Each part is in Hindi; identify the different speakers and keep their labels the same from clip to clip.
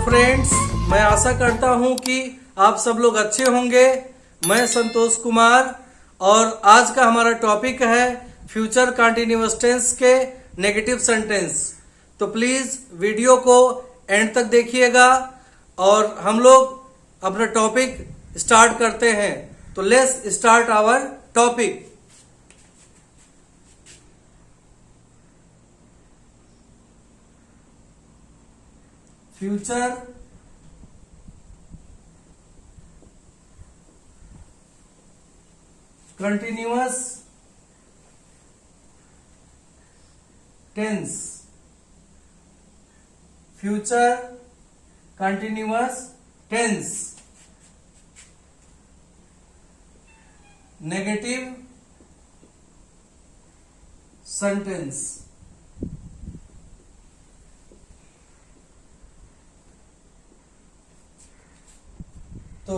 Speaker 1: फ्रेंड्स, मैं आशा करता हूं कि आप सब लोग अच्छे होंगे। मैं संतोष कुमार और आज का हमारा टॉपिक है फ्यूचर कंटिन्यूअस टेंस के नेगेटिव सेंटेंस। तो प्लीज वीडियो को एंड तक देखिएगा और हम लोग अपना टॉपिक स्टार्ट करते हैं। तो let's start our topic. Future continuous tense. Future continuous tense negative sentence. तो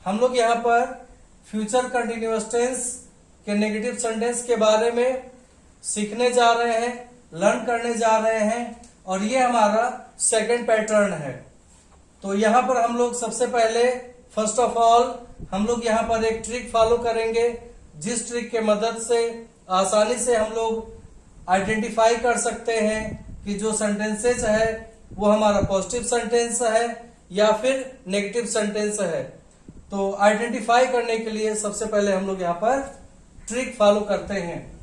Speaker 1: हम लोग यहाँ पर फ्यूचर कंटिन्यूअस टेंस के नेगेटिव सेंटेंस के बारे में सीखने जा रहे हैं, लर्न करने जा रहे हैं और ये हमारा सेकंड पैटर्न है। तो यहाँ पर हम लोग सबसे पहले फर्स्ट ऑफ ऑल हम लोग यहाँ पर एक ट्रिक फॉलो करेंगे, जिस ट्रिक के मदद से आसानी से हम लोग आइडेंटिफाई कर सकते हैं कि जो सेंटेंसेस है वो हमारा पॉजिटिव सेंटेंस है या फिर नेगेटिव सेंटेंस है। तो आइडेंटिफाई करने के लिए सबसे पहले हम लोग यहाँ पर ट्रिक फॉलो करते हैं।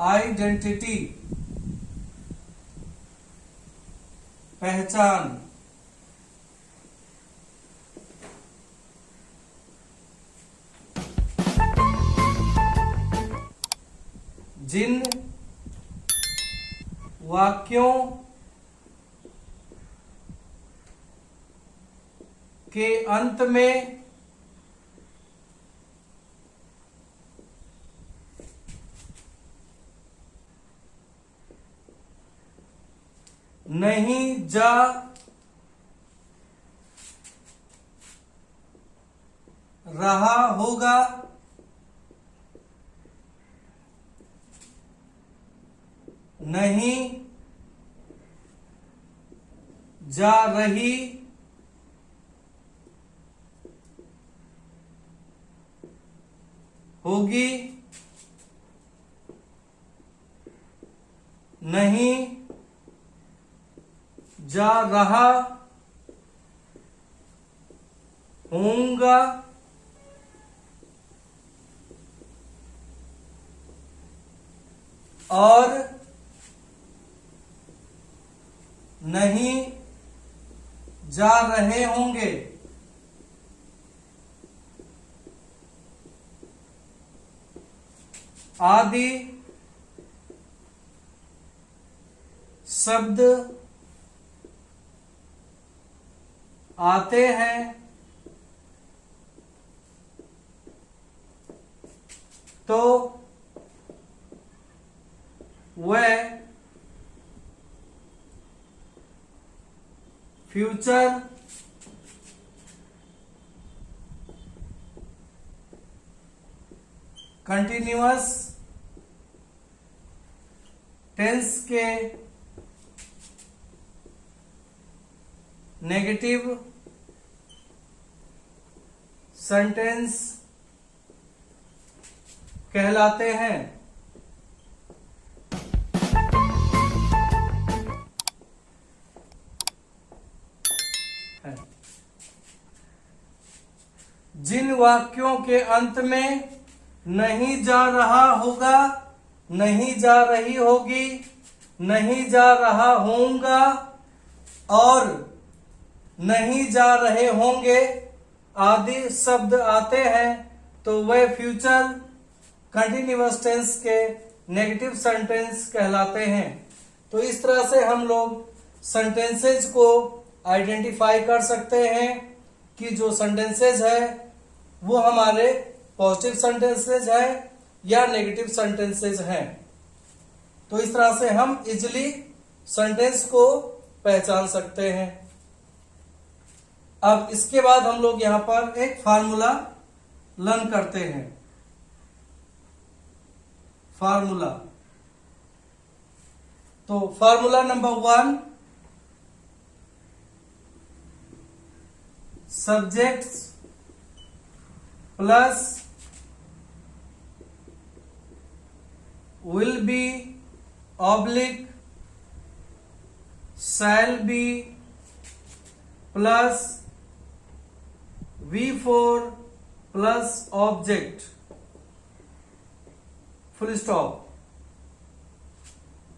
Speaker 1: आइडेंटिटी, पहचान। जिन वाक्यों के अंत में नहीं जा रहा होगा, नहीं जा रही होगी, नहीं जा रहा होऊंगा, और नहीं जा रहे होंगे। आदि शब्द आते हैं तो वह फ्यूचर कंटिन्यूअस टेंस के नेगेटिव सेंटेंस कहलाते हैं। जिन वाक्यों के अंत में नहीं जा रहा होगा, नहीं जा रही होगी, नहीं जा रहा होऊंगा और नहीं जा रहे होंगे आदि शब्द आते हैं तो वह फ्यूचर कंटिन्यूअस टेंस के नेगेटिव सेंटेंस कहलाते हैं। तो इस तरह से हम लोग सेंटेंसेज को आइडेंटिफाई कर सकते हैं कि जो सेंटेंसेज है वो हमारे पॉजिटिव सेंटेंसेज है या नेगेटिव सेंटेंसेज हैं। तो इस तरह से हम इजिली सेंटेंस को पहचान सकते हैं। अब इसके बाद हम लोग यहां पर एक फार्मूला लर्न करते हैं। फार्मूला। तो formula number 1, subjects plus will be oblique shall be plus V4 plus object, full stop.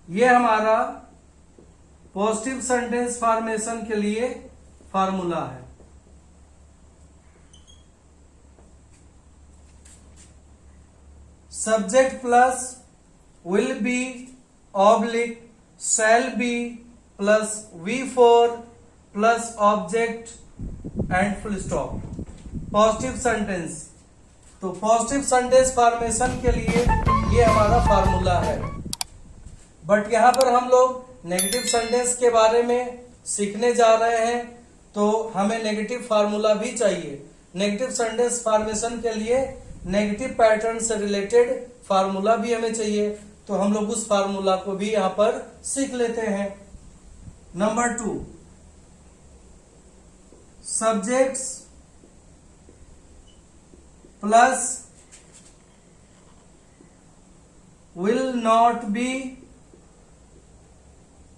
Speaker 1: ये हमारा पॉजिटिव सेंटेंस फॉर्मेशन के लिए फार्मूला है। Subject plus will be oblique shall be plus V4 plus object and full stop, positive sentence. तो पॉजिटिव सेंटेंस फॉर्मेशन के लिए ये हमारा फार्मूला है। बट यहां पर हम लोग नेगेटिव सेंटेंस के बारे में सीखने जा रहे हैं, तो हमें नेगेटिव फार्मूला भी चाहिए। नेगेटिव सेंटेंस फॉर्मेशन के लिए नेगेटिव पैटर्न से रिलेटेड फार्मूला भी हमें चाहिए, तो हम लोग उस फार्मूला को भी यहां पर सीख लेते हैं। Number 2, subjects plus will not be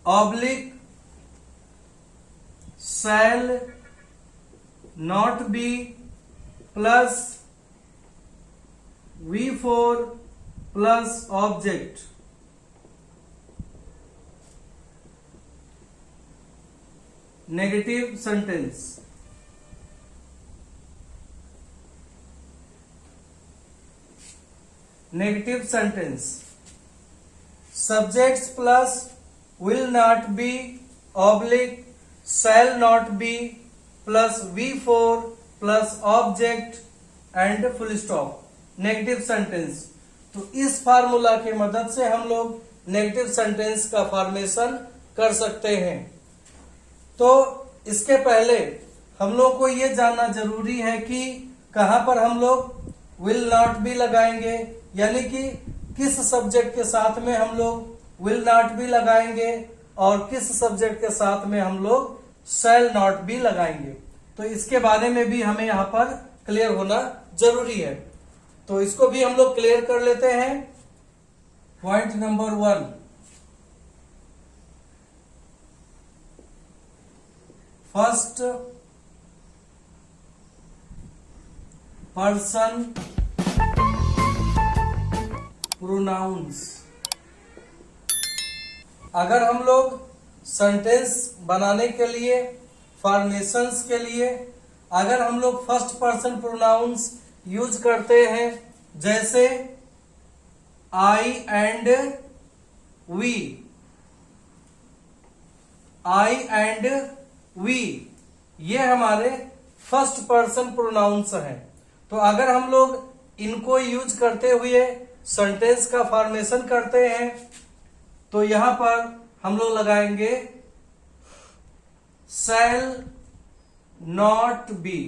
Speaker 1: oblique shall not be plus V4 plus object, negative sentence. Negative sentence, subjects plus will not be oblique shall not be plus V4 plus object and full stop, negative sentence. तो इस फार्मूला की मदद से हम लोग नेगेटिव सेंटेंस का फॉर्मेशन कर सकते हैं। तो इसके पहले हम लोग को ये जानना जरूरी है कि कहां पर हम लोग विल नॉट बी लगाएंगे, यानी कि किस सब्जेक्ट के साथ में हम लोग विल नॉट बी लगाएंगे और किस सब्जेक्ट के साथ में हम लोग शैल नॉट बी लगाएंगे। तो इसके बारे में भी हमें यहां पर क्लियर होना जरूरी है। तो इसको भी हम लोग क्लियर कर लेते हैं। Point number 1, first person pronouns. अगर हम लोग सेंटेंस बनाने के लिए, फॉर्मेशंस के लिए अगर हम लोग फर्स्ट पर्सन प्रोनाउंस यूज करते हैं, जैसे I and we, I and we, ये हमारे फर्स्ट पर्सन प्रोनाउंस हैं। तो अगर हम लोग इनको यूज करते हुए सेंटेंस का फॉर्मेशन करते हैं, तो यहां पर हम लोग लगाएंगे shall not be.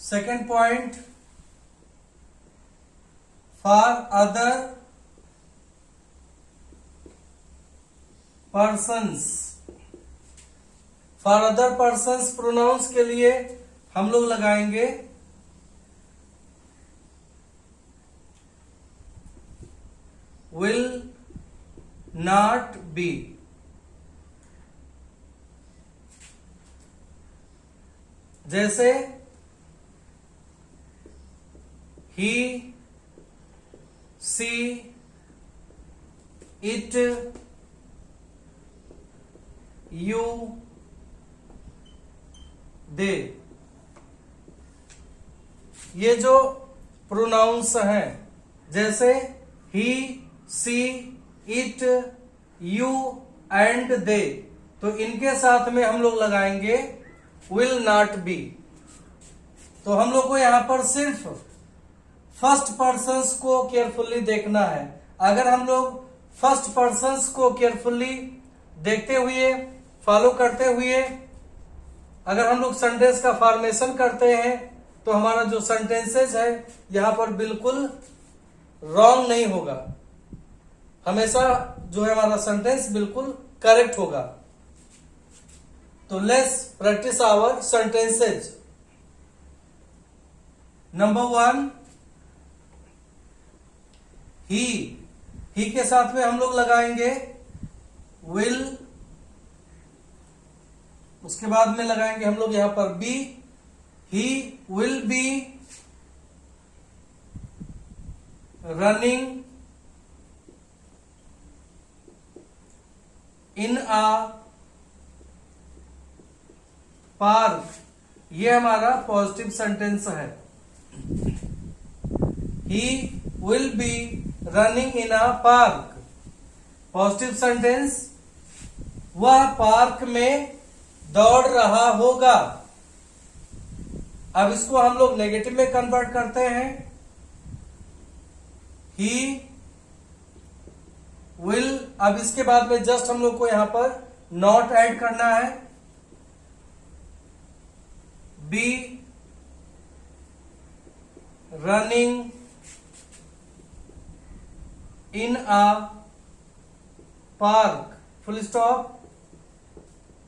Speaker 1: Second point, for other persons. For other persons pronouns के लिए हम लोग लगाएंगे विल नॉट बी। जैसे he, she, it, you, they, ये जो प्रोनाउंस हैं, जैसे he, she, it, you and they, तो इनके साथ में हम लोग लगाएंगे will not be। तो हम लोग को यहां पर सिर्फ फर्स्ट पर्सन्स को केयरफुली देखना है। अगर हम लोग फर्स्ट पर्सन्स को केयरफुली देखते हुए, फॉलो करते हुए अगर हम लोग सेंटेंस का फॉर्मेशन करते हैं, तो हमारा जो सेंटेंसेज है यहां पर बिल्कुल रॉन्ग नहीं होगा, हमेशा जो है हमारा सेंटेंस बिल्कुल करेक्ट होगा। तो let's practice our sentences. Number 1, he के साथ में हम लोग लगाएंगे विल, उसके बाद में लगाएंगे हम लोग यहां पर be. He will be running in a park, ये हमारा पॉजिटिव सेंटेंस है। He will be running in a park, positive sentence, वह पार्क में दौड़ रहा होगा। अब इसको हम लोग नेगेटिव में कन्वर्ट करते हैं। ही विल, अब इसके बाद में जस्ट हम लोग को यहां पर नॉट ऐड करना है। Be running in a park, full stop,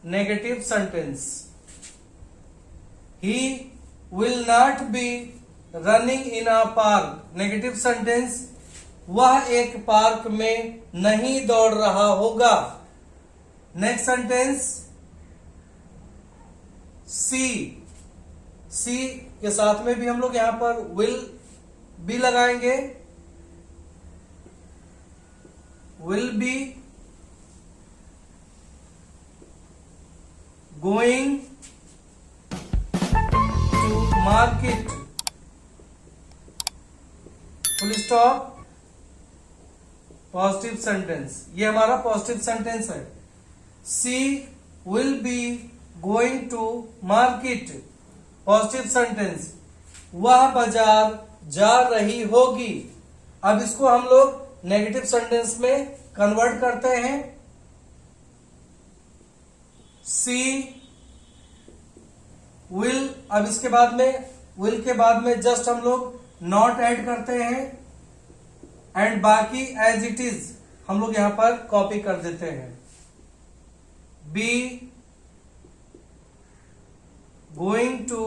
Speaker 1: negative sentence. He will not be running in a park, negative sentence, वह एक पार्क में नहीं दौड़ रहा होगा। नेक्स्ट सेंटेंस, सी के साथ में भी हम लोग यहां पर विल बी लगाएंगे। Will be going to market, full stop, positive sentence, ये हमारा पॉजिटिव सेंटेंस है। She will be going to market, positive sentence, वह बाजार जा रही होगी। अब इसको हम लोग नेगेटिव सेंटेंस में कन्वर्ट करते हैं। सी विल, अब इसके बाद में विल के बाद में जस्ट हम लोग नॉट ऐड करते हैं एंड बाकी एज इट इज हम लोग यहां पर कॉपी कर देते हैं। Be going to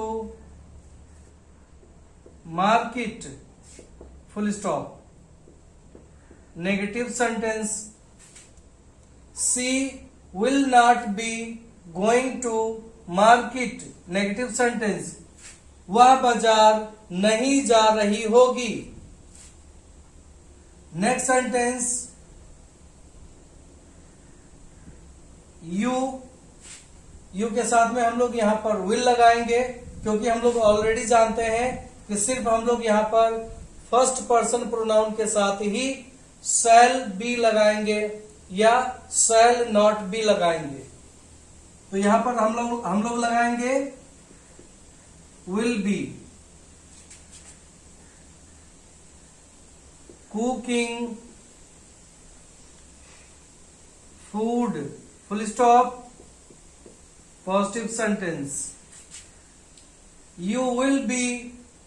Speaker 1: market, full stop, negative sentence, she will not be going to market, negative sentence, वह बाजार नहीं जा रही होगी। नेक्स्ट सेंटेंस, यू के साथ में हम लोग यहां पर विल लगाएंगे, क्योंकि हम लोग ऑलरेडी जानते हैं कि सिर्फ हम लोग यहां पर फर्स्ट पर्सन प्रोनाउन के साथ ही शैल बी लगाएंगे या शैल नॉट बी लगाएंगे। तो यहां पर हम लोग लगाएंगे will B cooking food, full stop, positive sentence, you will be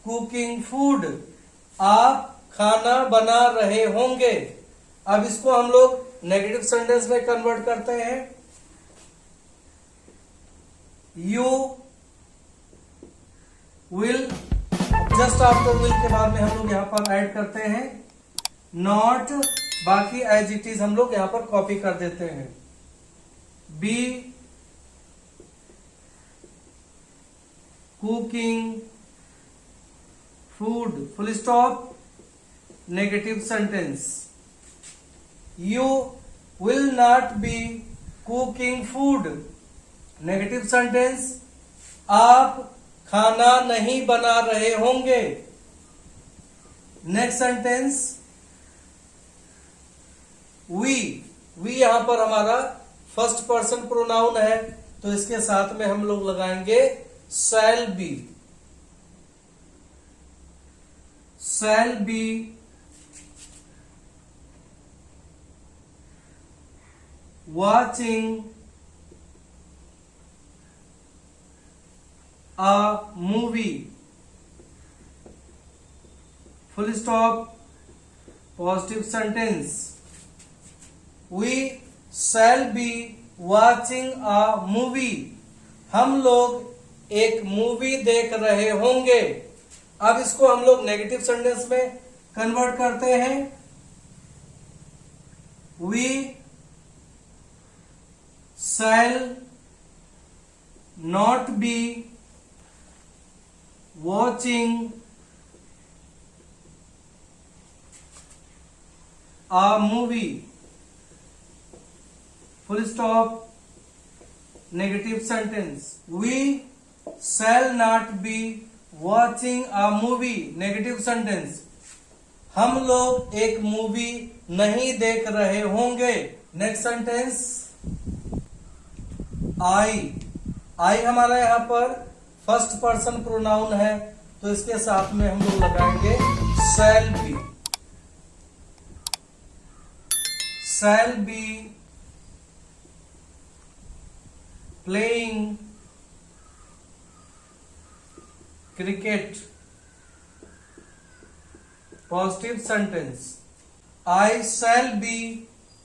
Speaker 1: cooking food, आप खाना बना रहे होंगे। अब इसको हम लोग नेगेटिव सेंटेंस में कन्वर्ट करते हैं। You will, just after will के बाद में हम लोग यहां पर ऐड करते हैं नॉट, बाकी एज इट इज हम लोग यहां पर कॉपी कर देते हैं। Be cooking food, full stop, negative sentence, you will not be cooking food, negative sentence, आप खाना नहीं बना रहे होंगे। नेक्स्ट सेंटेंस, वी यहां पर हमारा फर्स्ट पर्सन प्रोनाउन है, तो इसके साथ में हम लोग लगाएंगे shall be, shall be watching a movie, full stop, positive sentence. We shall be watching a movie, हम लोग एक मूवी देख रहे होंगे। अब इसको हम लोग नेगेटिव सेंटेंस में कन्वर्ट करते हैं। We shall not be watching a movie, full stop, negative sentence. We shall not be watching a movie, negative sentence. हम लोग एक मूवी नहीं देख रहे होंगे। नेक्स्ट सेंटेंस, आई हमारा यहां पर फर्स्ट पर्सन प्रोनाउन है, तो इसके साथ में हम लोग लगाएंगे shall be. Shall B playing cricket, positive sentence. I shall be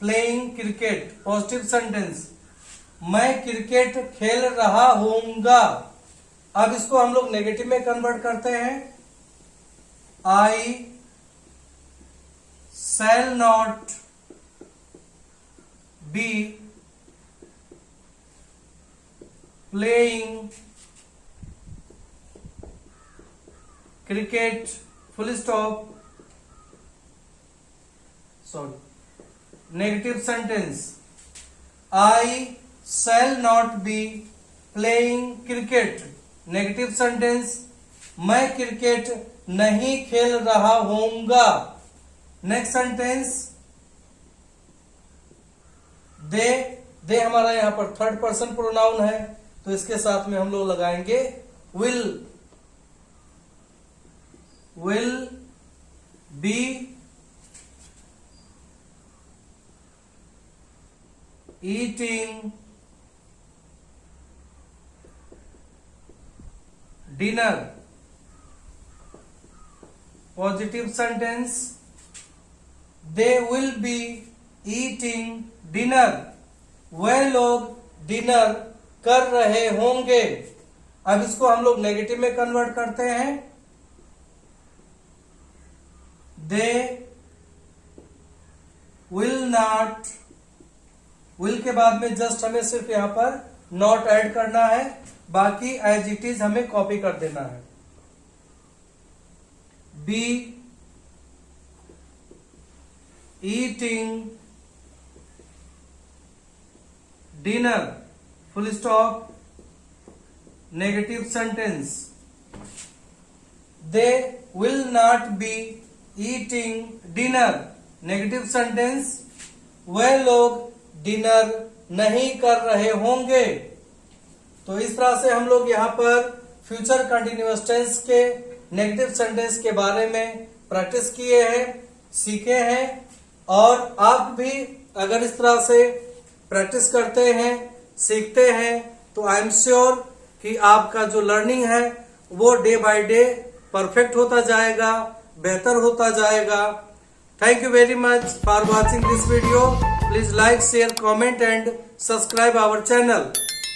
Speaker 1: playing cricket, positive sentence. मैं क्रिकेट खेल रहा होऊंगा। अब इसको हम लोग नेगेटिव में कन्वर्ट करते हैं। I shall not be playing cricket, full stop, sorry, negative sentence. I shall not be playing cricket, negative sentence. मैं क्रिकेट नहीं खेल रहा होऊंगा। नेक्स्ट सेंटेंस, दे हमारा यहां पर थर्ड पर्सन प्रोनाउन है, तो इसके साथ में हम लोग लगाएंगे will be eating dinner, positive sentence. They will be eating dinner, वे लोग डिनर कर रहे होंगे। अब इसको हम लोग नेगेटिव में कन्वर्ट करते हैं। दे विल नॉट, विल के बाद में जस्ट हमें सिर्फ यहां पर नॉट ऐड करना है, बाकी एज इट इज हमें कॉपी कर देना है। Be eating dinner, full stop, negative sentence. They will not be eating dinner, negative sentence. वे लोग डिनर नहीं कर रहे होंगे। तो इस तरह से हम लोग यहाँ पर फ्यूचर कंटिन्यूअस टेंस के नेगेटिव सेंटेंस के बारे में प्रैक्टिस किए हैं, सीखे हैं। और आप भी अगर इस तरह से प्रैक्टिस करते हैं, सीखते हैं, तो आई एम श्योर कि आपका जो लर्निंग है वो डे बाय डे परफेक्ट होता जाएगा, बेहतर होता जाएगा। Thank you very much for watching this video. Please like, share, comment and subscribe our channel.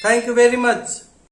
Speaker 1: Thank you very much.